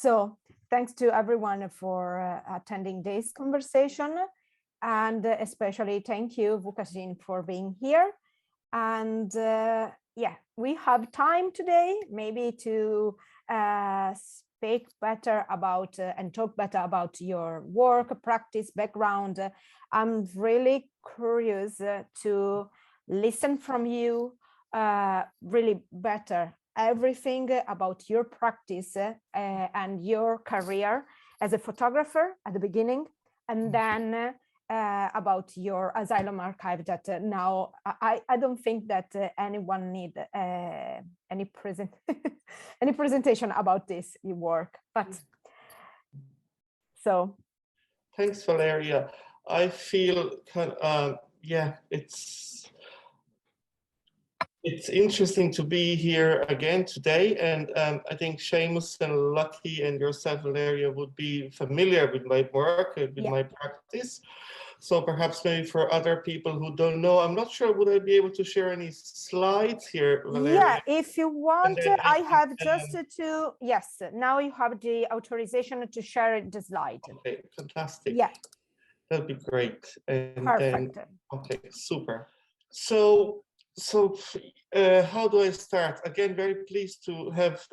So thanks to everyone for attending this conversation, and especially thank you, Vukašin, for being here. And yeah, we have time today maybe to speak better about and talk better about your work, practice, background. I'm really curious to listen from you really better everything about your practice and your career as a photographer at the beginning, and then about your Asylum Archive that now I don't think that anyone need any presentation about this work, but so. Thanks, Valeria. I feel yeah, it's interesting to be here again today, and I think Seamus and Lucky and yourself, Valeria, would be familiar with my work, with my practice. So perhaps maybe for other people who don't know, I'm not sure, would I be able to share any slides here, Valeria? Yeah, if you want, I have just to, yes, now you have the authorization to share the slide. Okay, fantastic. Yeah. That'd be great. And perfect. Then, okay, super. So how do I start? Again, very pleased to have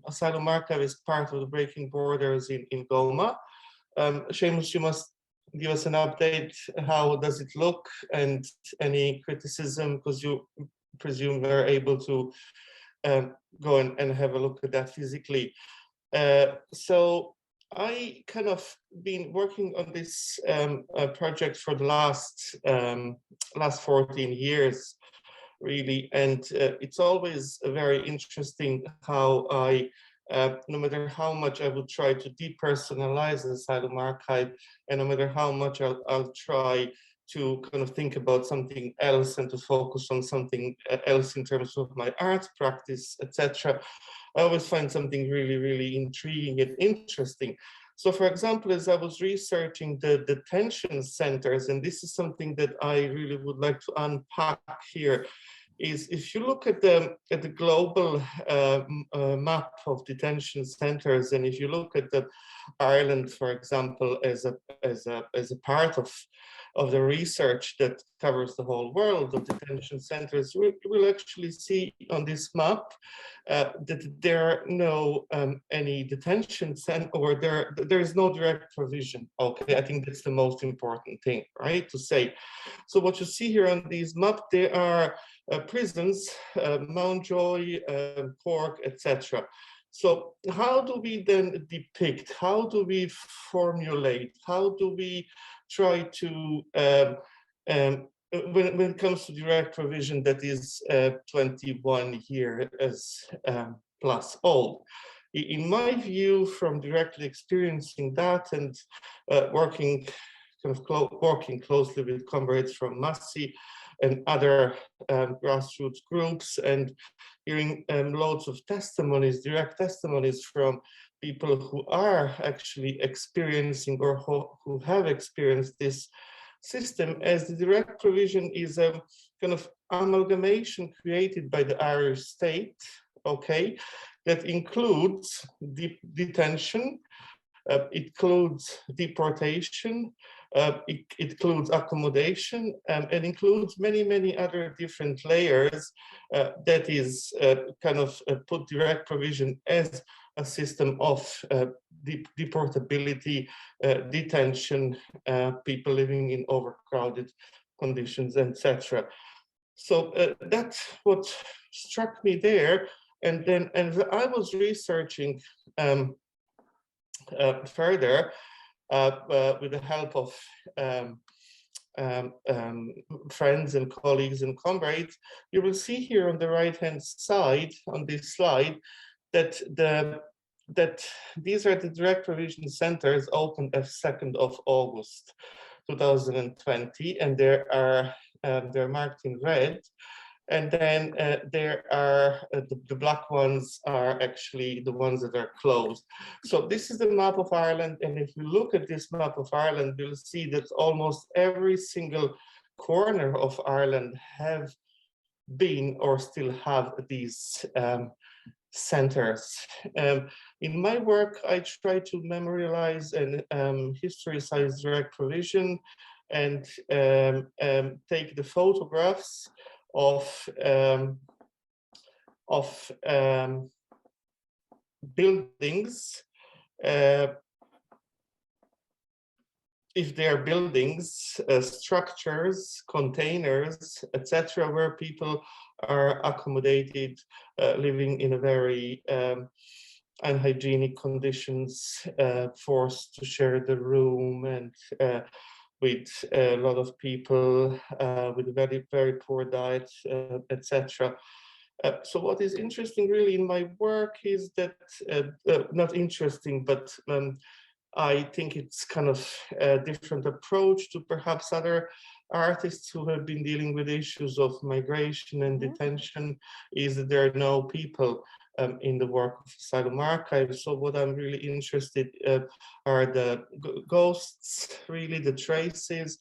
Asylum Archive as part of the Breaking Borders in Goma. Seamus, you must give us an update. How does it look, and any criticism, because you presume we're able to go and have a look at that physically. So I kind of been working on this project for the last 14 years, really, and it's always very interesting how I, no matter how much I would try to depersonalize the Asylum Archive, and no matter how much I'll try to kind of think about something else and to focus on something else in terms of my art practice, etc., I always find something really, really intriguing and interesting. So, for example, as I was researching the detention centers, and this is something that I really would like to unpack here, is if you look at the global map of detention centers, and if you look at the Ireland, for example, as a part of the research that covers the whole world of detention centers, we'll actually see on this map that there are no any detention center, or there is no direct provision. Okay, I think that's the most important thing, right, to say. So what you see here on this map, there are prisons, Mountjoy, Cork, etc. So how do we then depict, how do we formulate, how do we try to, when it comes to direct provision that is 21 years plus old? In my view, from directly experiencing that and working closely with comrades from Massi and other grassroots groups, and hearing loads of testimonies, direct testimonies from people who are actually experiencing or who have experienced this system, as the direct provision is a kind of amalgamation created by the Irish state, okay, that includes detention, it includes deportation, it includes accommodation, and includes many other different layers that is kind of put direct provision as a system of deportability, detention, people living in overcrowded conditions, etc. So that's what struck me there. And then, and I was researching further with the help of friends and colleagues and comrades. You will see here on the right-hand side on this slide that these are the direct provision centers opened as 2nd of August 2020, and they're marked in red. And then there are the black ones are actually the ones that are closed. So this is the map of Ireland, and if you look at this map of Ireland, you'll see that almost every single corner of Ireland have been or still have these centers. In my work, I try to memorialize and historicize direct provision and take the photographs of buildings, if they are buildings, structures, containers, etc., where people are accommodated, living in a very unhygienic conditions, forced to share the room, and with a lot of people with a very, very poor diet, etc. So what is interesting really in my work is that, not interesting, but I think it's kind of a different approach to perhaps other artists who have been dealing with issues of migration and detention, is that there are no people in the work of Asylum Archive. So what I'm really interested are the ghosts, really the traces,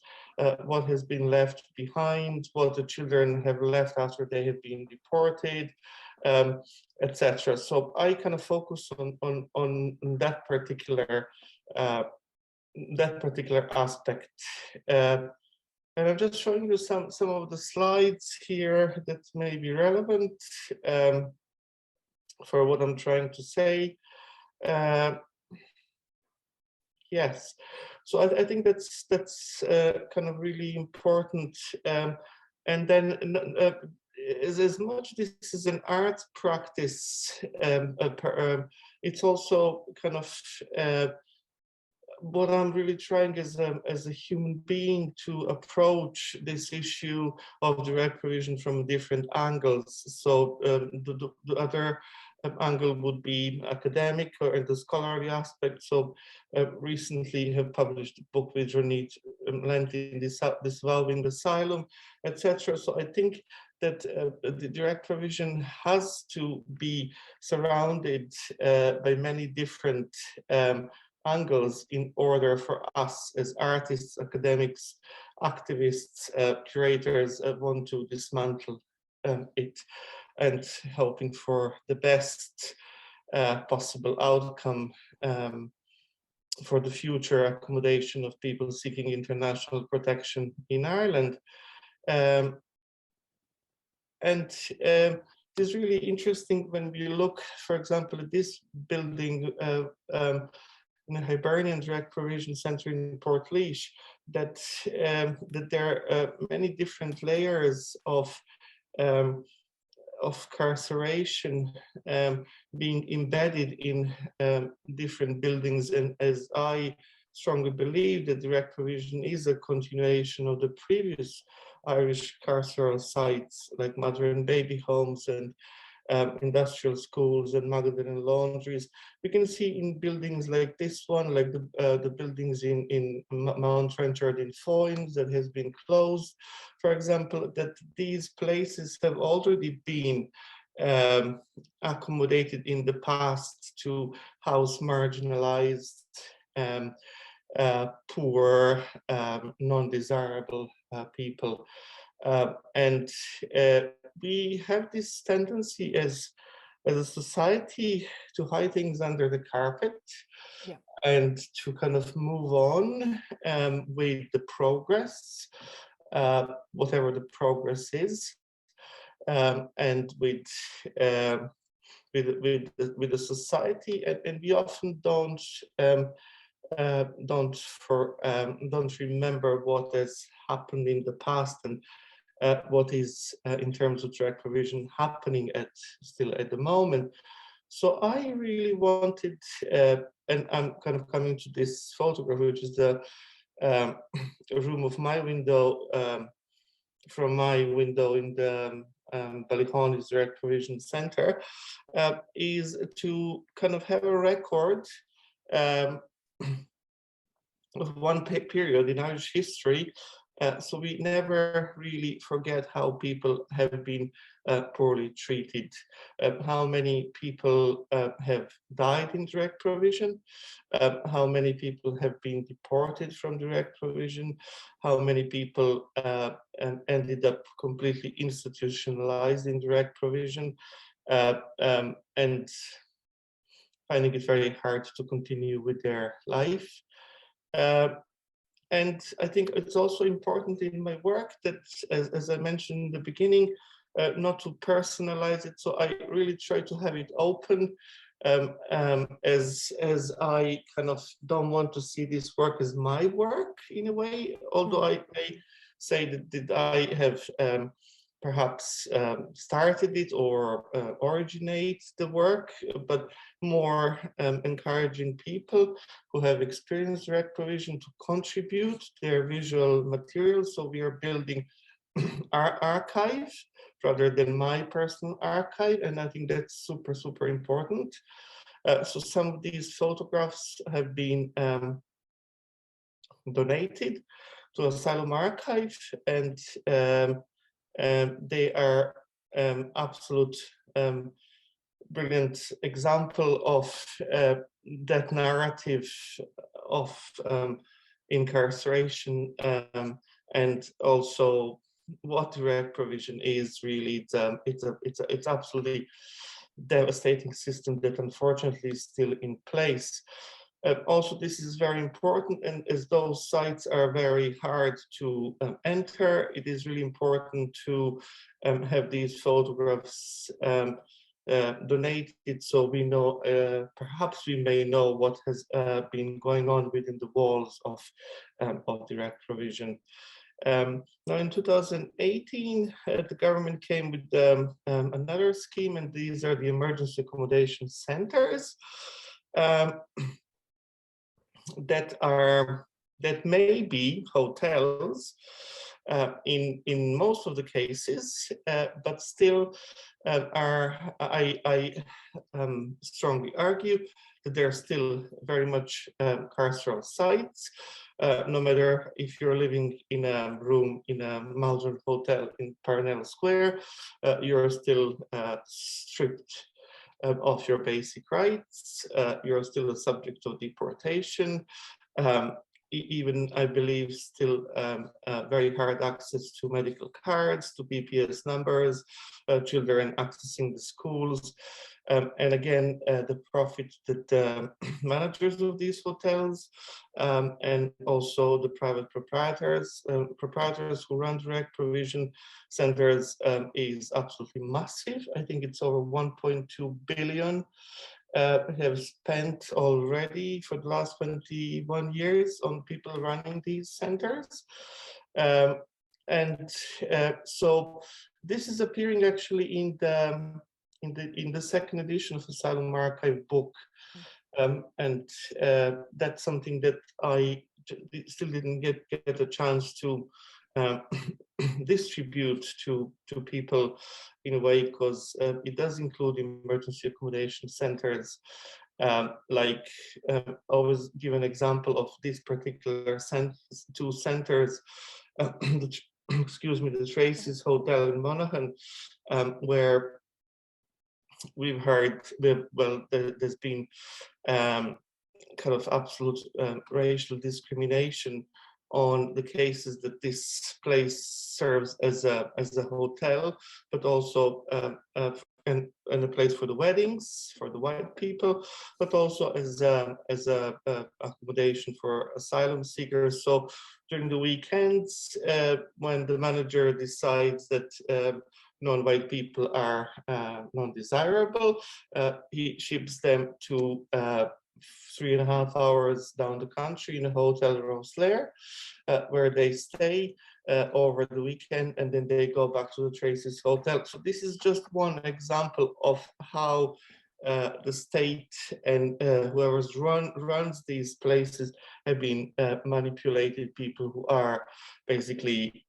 what has been left behind, what the children have left after they have been deported, etc. So I kind of focus on that particular aspect. And I'm just showing you some of the slides here that may be relevant for what I'm trying to say. Yes, so I think that's kind of really important. And then as much this is an art practice, it's also kind of what I'm really trying as a human being to approach this issue of direct provision from different angles. So the other angle would be academic or the scholarly aspect. So recently have published a book with Ronit Lentin, Dissolving the Asylum, etc. So I think that the direct provision has to be surrounded by many different angles in order for us as artists, academics, activists, curators want to dismantle it, and hoping for the best possible outcome for the future accommodation of people seeking international protection in Ireland. It's really interesting when we look, for example, at this building in the Hibernian Direct Provision Centre in Portlaoise, that there are many different layers of carceration being embedded in different buildings. And as I strongly believe that direct provision is a continuation of the previous Irish carceral sites like mother and baby homes and industrial schools and Magdalene laundries. We can see in buildings like this one, like the buildings in Mount Trenchard in Foynes that has been closed, for example, that these places have already been accommodated in the past to house marginalized, poor, non-desirable people. We have this tendency as a society to hide things under the carpet, and to kind of move on with the progress, whatever the progress is, and with the society, and we often don't remember what has happened in the past, and what is in terms of direct provision happening still at the moment. So I really wanted, and I'm kind of coming to this photograph, which is the room of my window, from my window in the Ballyhoney's Direct Provision Centre, is to kind of have a record of one period in Irish history, so we never really forget how people have been poorly treated, how many people have died in direct provision, how many people have been deported from direct provision, how many people ended up completely institutionalized in direct provision, and finding it very hard to continue with their life. And I think it's also important in my work that, as I mentioned in the beginning, not to personalize it. So I really try to have it open, as I kind of don't want to see this work as my work in a way, although I may say that I have perhaps started it or originate the work, but more encouraging people who have experienced direct provision to contribute their visual materials. So we are building our archive rather than my personal archive, and I think that's super, super important. So some of these photographs have been donated to Asylum Archive, and they are absolute brilliant example of that narrative of incarceration, and also what direct provision is really. It's absolutely devastating system that unfortunately is still in place. Also, this is very important, and as those sites are very hard to enter, it is really important to have these photographs donated, so we know, perhaps we may know what has been going on within the walls of direct provision. Now in 2018, the government came with another scheme, and these are the emergency accommodation centers. That may be hotels in most of the cases, but still I strongly argue that they're still very much carceral sites. No matter if you're living in a room in a Malvern hotel in Parnell Square, you're still stripped of your basic rights. You're still a subject of deportation. Even, I believe, still very hard access to medical cards, to BPS numbers, children accessing the schools. And again, the profit that the managers of these hotels and also the private proprietors who run direct provision centers is absolutely massive. I think it's over 1.2 billion have spent already for the last 21 years on people running these centers. So this is appearing actually in the second edition of Asylum Archive book. And that's something that I still didn't get a chance to distribute to people in a way, because it does include emergency accommodation centers. Like I always give an example of this particular two centers, excuse me, the Tracy's Hotel in Monaghan, where we've heard, well, there's been kind of absolute racial discrimination on the cases that this place serves as a hotel, but also and a place for the weddings for the white people, but also as a accommodation for asylum seekers. So during the weekends, when the manager decides that non-white people are non-desirable, he ships them to 3.5 hours down the country in a hotel in Rosslare, where they stay over the weekend, and then they go back to the Tracy's Hotel. So this is just one example of how the state and whoever runs these places have been manipulated people who are basically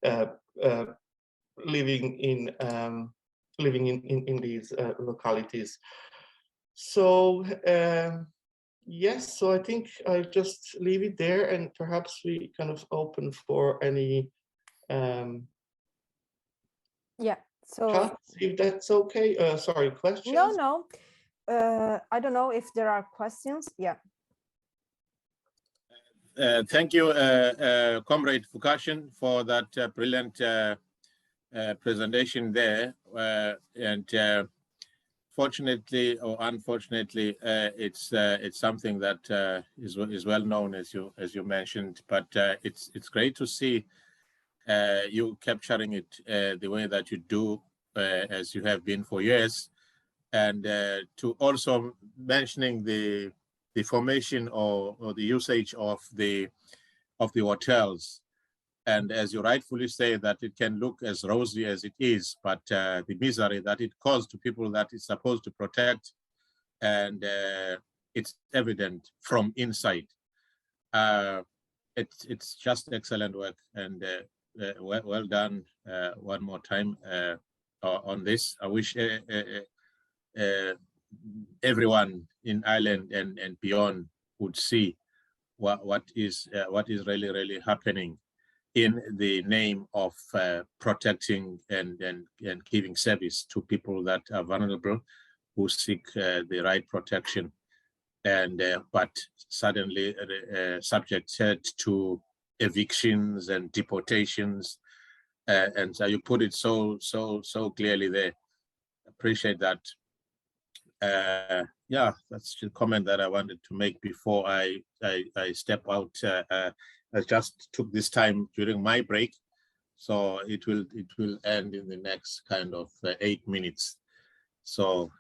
living in these localities. So yes, so I think I just leave it there, and perhaps we kind of open for any yeah, so chats, if that's okay. Sorry, questions? No, I don't know if there are questions. Yeah. Thank you, Comrade Vukašin, for that brilliant presentation there. And fortunately or unfortunately, it's something that is well known, as you mentioned. But it's great to see you capturing it the way that you do, as you have been for years, and to also mentioning the formation or the usage of the hotels. And as you rightfully say, that it can look as rosy as it is, but the misery that it caused to people that it's supposed to protect, and it's evident from inside. It's just excellent work, and well done one more time on this. I wish everyone in Ireland and beyond would see what is really happening in the name of protecting and giving service to people that are vulnerable, who seek the right protection, and but suddenly subjected to evictions and deportations. And so you put it so clearly there. Appreciate that. Yeah, that's the comment that I wanted to make before I step out. I just took this time during my break, so it will end in the next kind of 8 minutes. So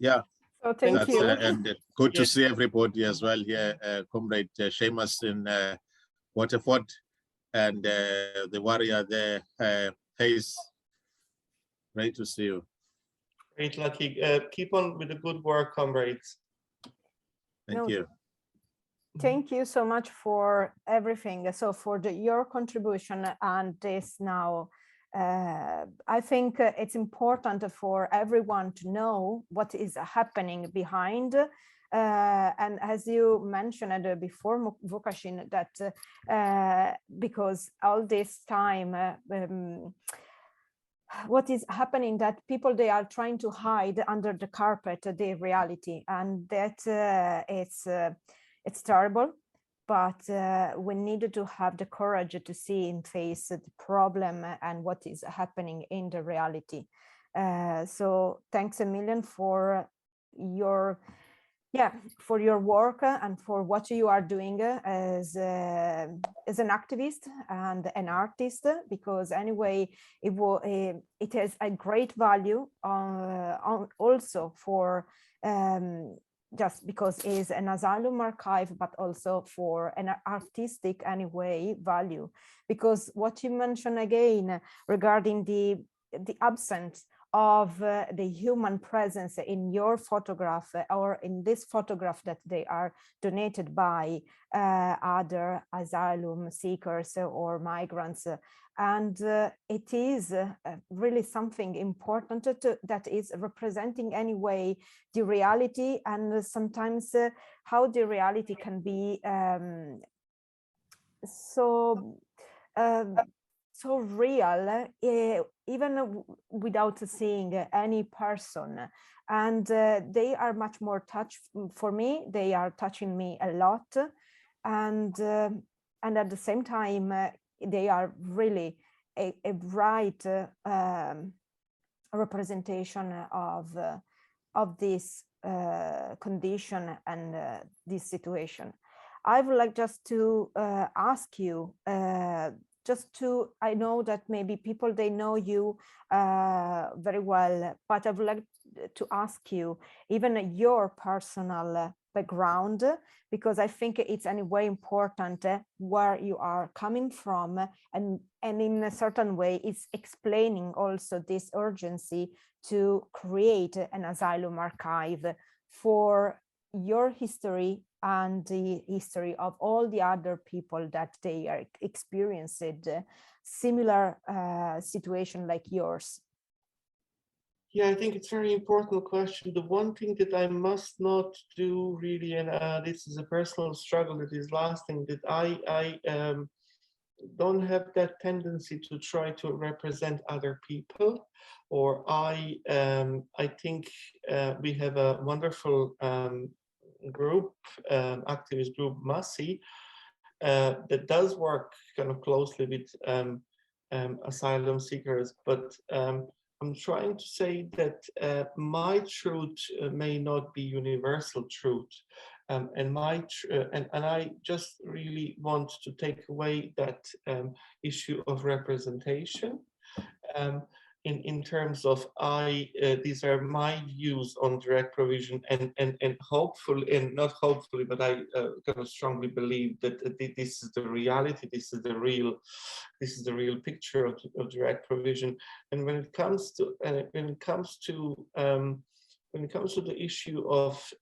yeah. So thank you. And good to see everybody as well here, Comrade Seamus in Waterford, and the warrior there, Hayes. Great to see you. Great, Lucky. Keep on with the good work, comrades. Thank you. Thank you so much for everything. So for your contribution and this now, I think it's important for everyone to know what is happening behind. And as you mentioned before, Vukašin, that because all this time, what is happening, that people, they are trying to hide under the carpet the reality, and that it's terrible, but we needed to have the courage to see and face the problem and what is happening in the reality. So thanks a million for your work and for what you are doing as an activist and an artist, because anyway, it has a great value also for just because it's an asylum archive, but also for an artistic anyway value, because what you mentioned again regarding the absence of the human presence in your photograph, or in this photograph that they are donated by other asylum seekers or migrants. And it is really something important that is representing anyway the reality, and sometimes how the reality can be so real, even without seeing any person. And they are much more touched for me. They are touching me a lot, and at the same time, they are really a bright representation of this condition and this situation. I would like just to ask you, I know that maybe people, they know you very well, but I would like to ask you even your personal background, because I think it's anyway important where you are coming from, and in a certain way it's explaining also this urgency to create an asylum archive for your history and the history of all the other people that they are experiencing similar situation like yours. Yeah, I think it's a very important question. The one thing that I must not do really, and this is a personal struggle that is lasting, that I don't have that tendency to try to represent other people, or I think we have a wonderful group, activist group, MASI, that does work kind of closely with asylum seekers, but I'm trying to say that my truth may not be universal truth, and I just really want to take away that issue of representation. In terms of these are my views on direct provision, and hopefully, and not hopefully, but I kind of strongly believe that this is the reality, this is the real picture of direct provision. And when it comes to the issue of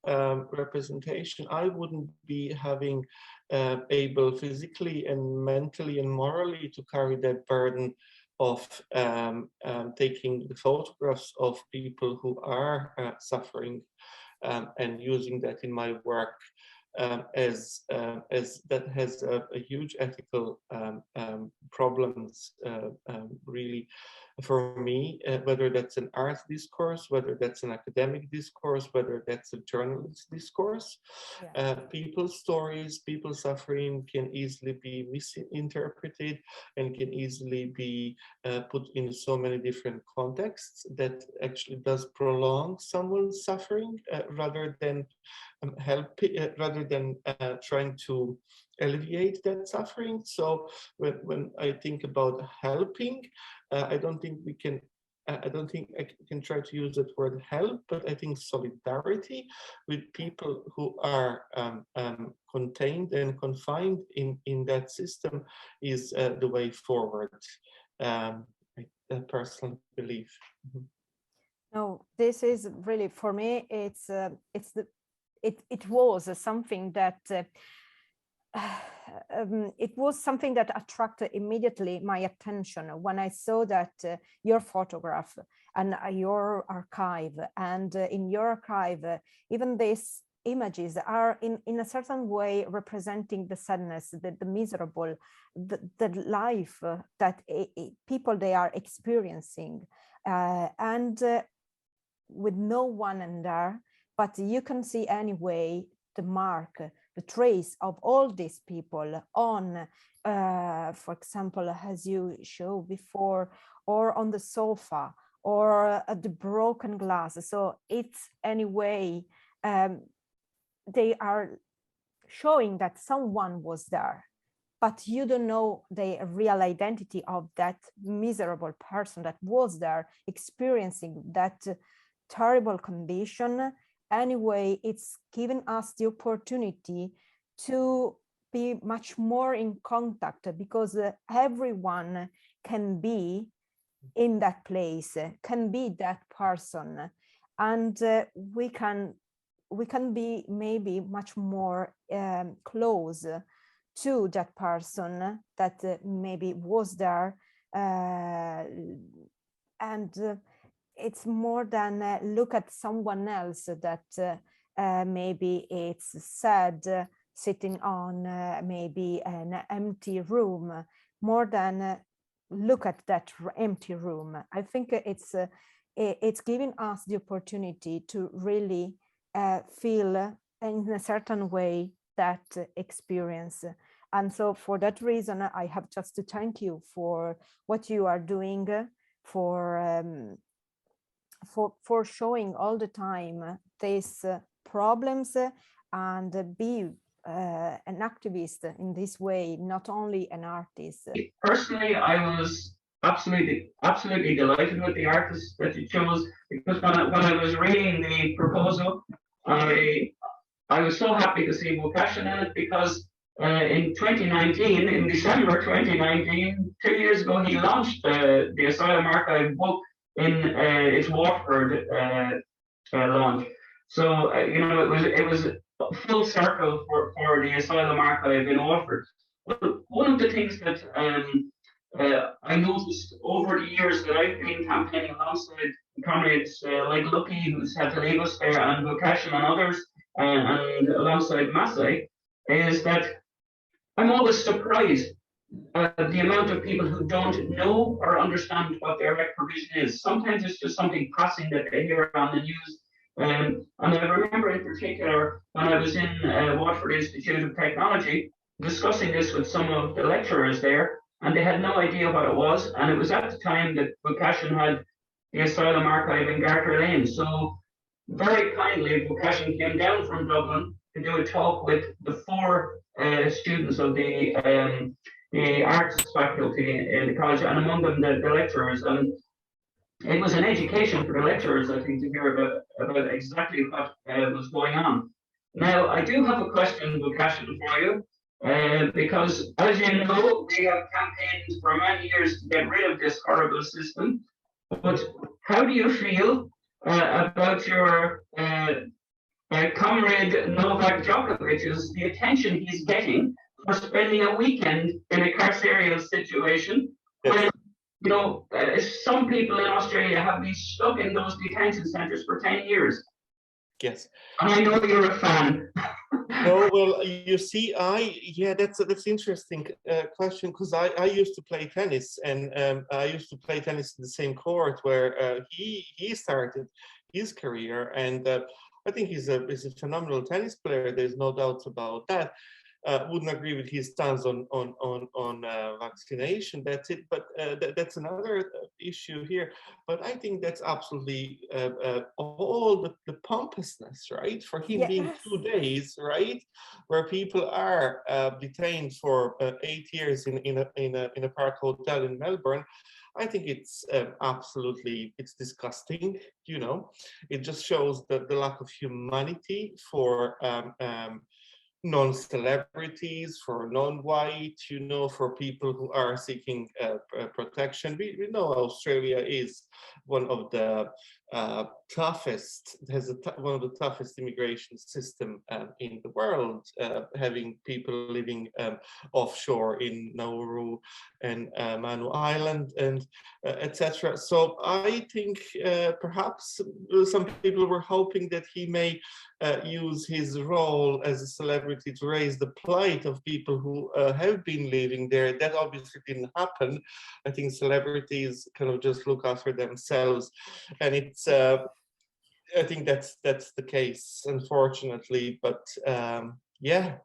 representation, I wouldn't be having able physically and mentally and morally to carry that burden of taking the photographs of people who are suffering and using that in my work, as that has a huge ethical problems really for me, whether that's an art discourse, whether that's an academic discourse, whether that's a journalist discourse. Yeah. People's stories, people's suffering can easily be misinterpreted and can easily be put in so many different contexts that actually does prolong someone's suffering rather than trying to alleviate that suffering. So when I think about helping, I don't think I can try to use that word help, but I think solidarity with people who are contained and confined in that system is the way forward. I personally believe. Mm-hmm. No, this is really, for me, it was something that it was something that attracted immediately my attention when I saw that your photograph and your archive, and in your archive, even these images are in a certain way representing the sadness, the miserable, the life that people they are experiencing, and with no one in there, but you can see anyway the mark, the trace of all these people on, for example, as you showed before, or on the sofa, or the broken glass. So it's anyway, they are showing that someone was there, but you don't know the real identity of that miserable person that was there experiencing that terrible condition. Anyway, it's given us the opportunity to be much more in contact, because everyone can be in that place, can be that person, and we can be maybe much more close to that person that maybe was there, and it's more than look at someone else that maybe it's sad sitting on maybe an empty room, more than look at that empty room. I think it's giving us the opportunity to really feel in a certain way that experience. And so for that reason, I have just to thank you for what you are doing, for showing all the time these problems, and be an activist in this way, not only an artist. Personally, I was absolutely delighted with the artist that you chose, because when I was reading the proposal, I was so happy to see Vukašin in it, because in 2019, in December 2019, 2 years ago, he launched the Asylum Archive book in its Waterford launch. So it was full circle for the Asylum Archive in Waterford. Well, one of the things that I noticed over the years that I've been campaigning alongside comrades like Lucky, who's had to leave us there, and Vukašin and others, and alongside Masai, is that I'm always surprised the amount of people who don't know or understand what direct provision is. Sometimes it's just something passing that they hear on the news. And I remember in particular when I was in Waterford Institute of Technology discussing this with some of the lecturers there, and they had no idea what it was. And it was at the time that Vukašin had the Asylum Archive in Garter Lane. So very kindly, Vukašin came down from Dublin to do a talk with the 4 students of the arts faculty in the college, and among them the lecturers. And it was an education for the lecturers, I think, to hear about exactly what was going on. Now, I do have a question, Vukašin, for you, because as you know, we have campaigned for many years to get rid of this horrible system. But how do you feel about your comrade Novak Djokovic's, the attention he's getting for spending a weekend in a carceral situation? When, you know, some people in Australia have been stuck in those detention centres for 10 years. Yes. And I know you're a fan. No, well, you see, that's interesting question, because I used to play tennis, and I used to play tennis in the same court where he started his career, and I think he's a phenomenal tennis player. There's no doubt about that. Wouldn't agree with his stance on vaccination. That's it. But that's another issue here. But I think that's absolutely all the pompousness, right? For him being 2 days, right, where people are detained for 8 years in a park hotel in Melbourne. I think it's absolutely, it's disgusting. You know, it just shows the lack of humanity for non-celebrities, for non-white, you know, for people who are seeking protection. We know Australia is one of the toughest, one of the toughest immigration system in the world, having people living offshore in Nauru and Manu Island and etc. So I think perhaps some people were hoping that he may use his role as a celebrity to raise the plight of people who have been living there. That obviously didn't happen. I think celebrities kind of just look after themselves, and it's I think that's the case, unfortunately. But yeah,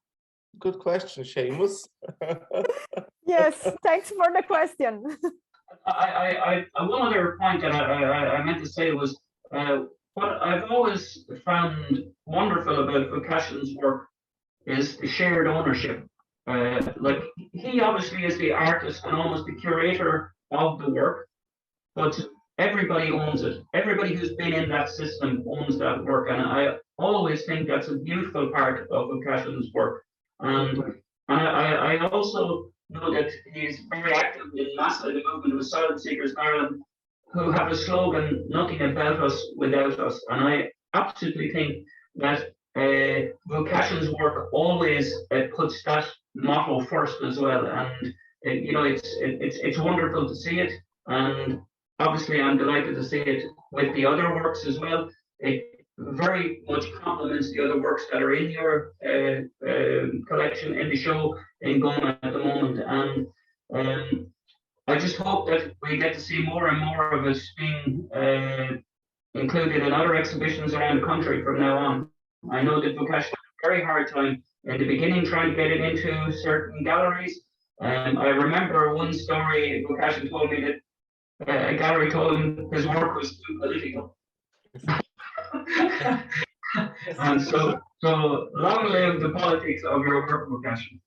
good question, Seamus. Yes, thanks for the question. One other point that I meant to say was what I've always found wonderful about Vukašin's work is the shared ownership. Like, he obviously is the artist and almost the curator of the work, but everybody owns it. Everybody who's been in that system owns that work, and I always think that's a beautiful part of Vukašin's work. And I also know that he's very active in MASA, the movement of asylum seekers in Ireland, who have a slogan, "Nothing about us without us." And I absolutely think that Vukašin's work always puts that motto first as well. And you know, it's wonderful to see it, and obviously I'm delighted to see it with the other works as well. It very much complements the other works that are in your collection, in the show in Goma at the moment. And I just hope that we get to see more and more of it being included in other exhibitions around the country from now on. I know that Vukašin had a very hard time in the beginning trying to get it into certain galleries. I remember one story Vukašin told me that a gallery told him his work was too political. And so long live the politics of your work, Vukašin.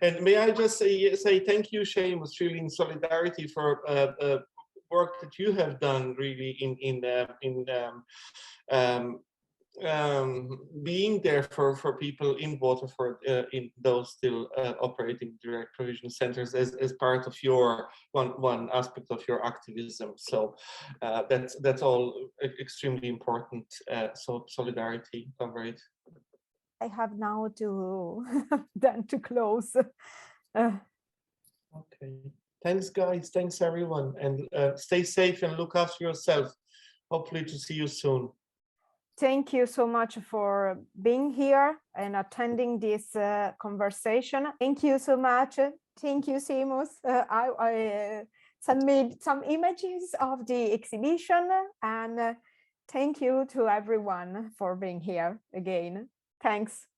And may I just say thank you, Seamus, really in solidarity for work that you have done, really in being there for people in Waterford, in those still operating direct provision centers as part of your one aspect of your activism. So that's all extremely important. So solidarity, comrade. I have now to then to close. Okay. Thanks, guys. Thanks, everyone. And stay safe and look after yourself. Hopefully to see you soon. Thank you so much for being here and attending this conversation. Thank you so much. Thank you, Seamus. I submit some images of the exhibition, and thank you to everyone for being here again. Thanks.